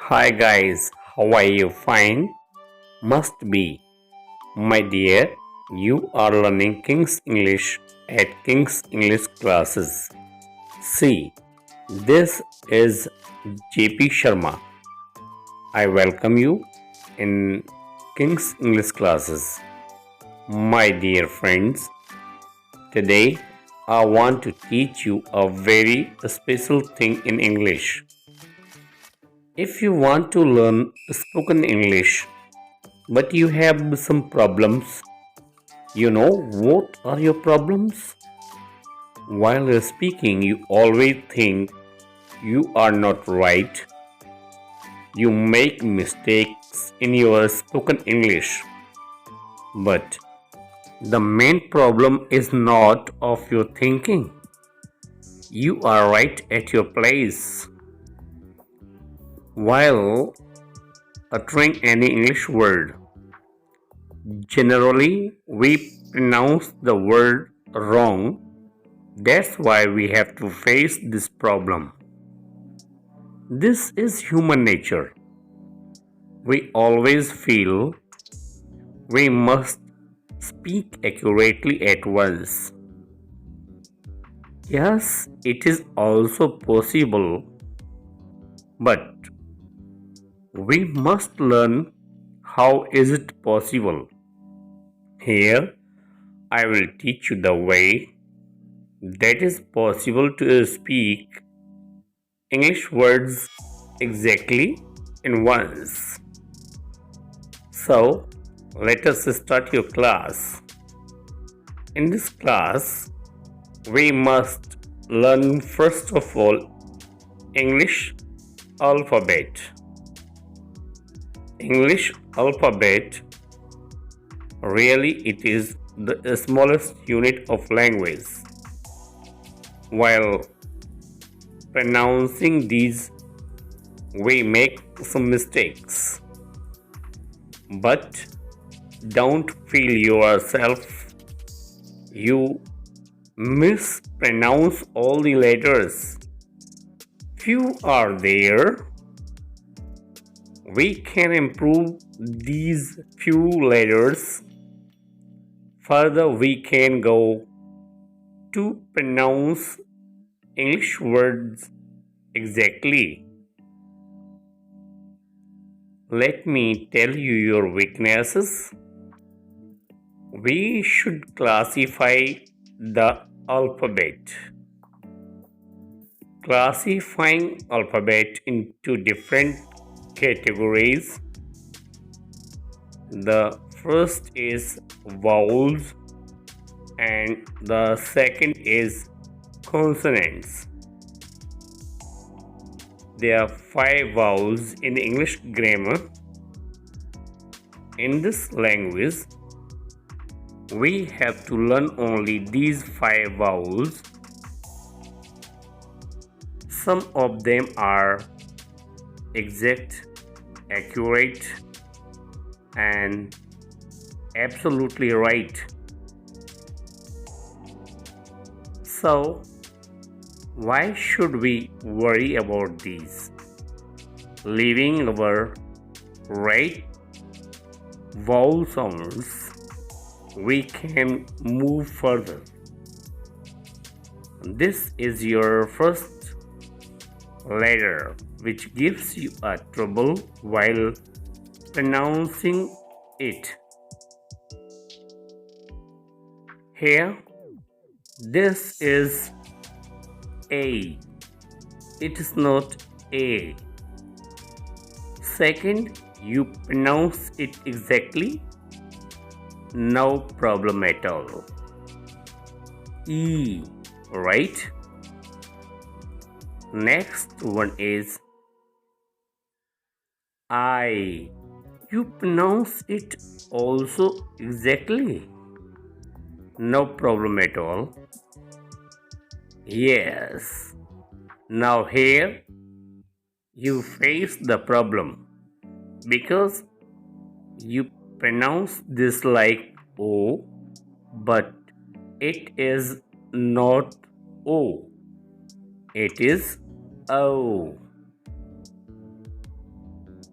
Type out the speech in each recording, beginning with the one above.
Hi guys, how are you? Fine? Must be. My dear, you are learning King's English at King's English classes. See, this is JP Sharma. I welcome you in King's English classes. My dear friends, today I want to teach you a very special thing in English. If you want to learn spoken English, but you have some problems. You know what are your problems? While you're speaking, you always think you are not right. You make mistakes in your spoken English. But the main problem is not of your thinking. You are right at your place. While uttering any English word, generally we pronounce the word wrong. That's why we have to face this problem. This is human nature. We always feel we must speak accurately at once. Yes, it is also possible, but we must learn how is it possible. Here, I will teach you the way that is possible to speak English words exactly in once. So, let us start your class. In this class, we must learn first of all English alphabet. English alphabet really it is the smallest unit of language. While pronouncing these, we make some mistakes. But don't feel yourself. You mispronounce all the letters. Few are there. We can improve these few letters. Further, we can go to pronounce English words exactly. Let me tell you your weaknesses. We should classify the alphabet. Classifying alphabet into different categories. The first is vowels and the second is consonants. There are 5 vowels in English grammar. In this language, we have to learn only these 5 vowels. Some of them are exact, accurate, and absolutely right. So, why should we worry about these? Leaving our right vowel sounds, we can move further. This is your first letter, which gives you a trouble while pronouncing it. Here, this is A. It is not A. Second, you pronounce it exactly. No problem at all. E, right? Next one is I. You pronounce it also exactly. No problem at all. Yes. Now here you face the problem because you pronounce this like O, but it is not O. It is O.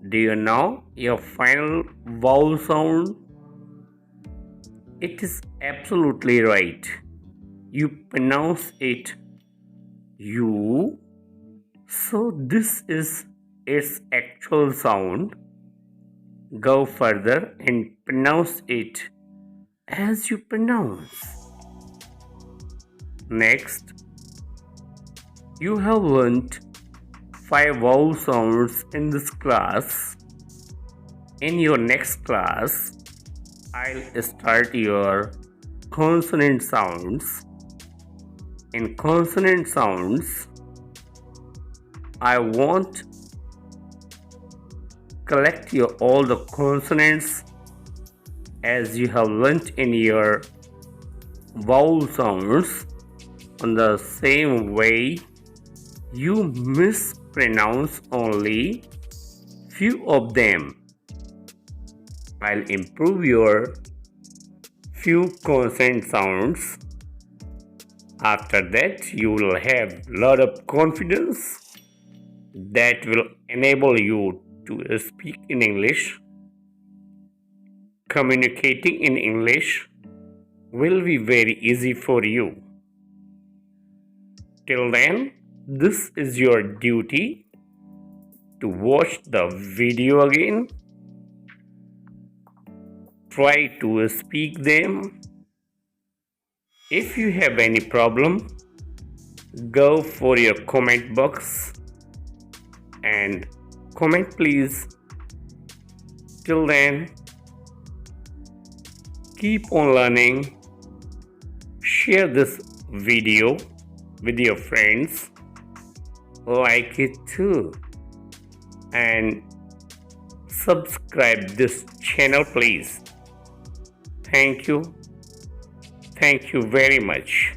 Do you know your final vowel sound? It is absolutely right. You pronounce it you. So this is its actual sound. Go further and pronounce it as you pronounce. Next, you have learned 5 vowel sounds in this class. In your next class, I'll start your consonant sounds. In consonant sounds, I want collect your all the consonants as you have learnt in your vowel sounds. On the same way, you mispronounce only few of them. I'll improve your few consonant sounds. After that, you will have lot of confidence that will enable you to speak in English. Communicating in English will be very easy for you. Till then, this is your duty to watch the video again. Try to speak them. If you have any problem, go for your comment box and comment please. Till then, keep on learning. Share this video with your friends. Like it too. And subscribe this channel please. Thank you. Thank you very much.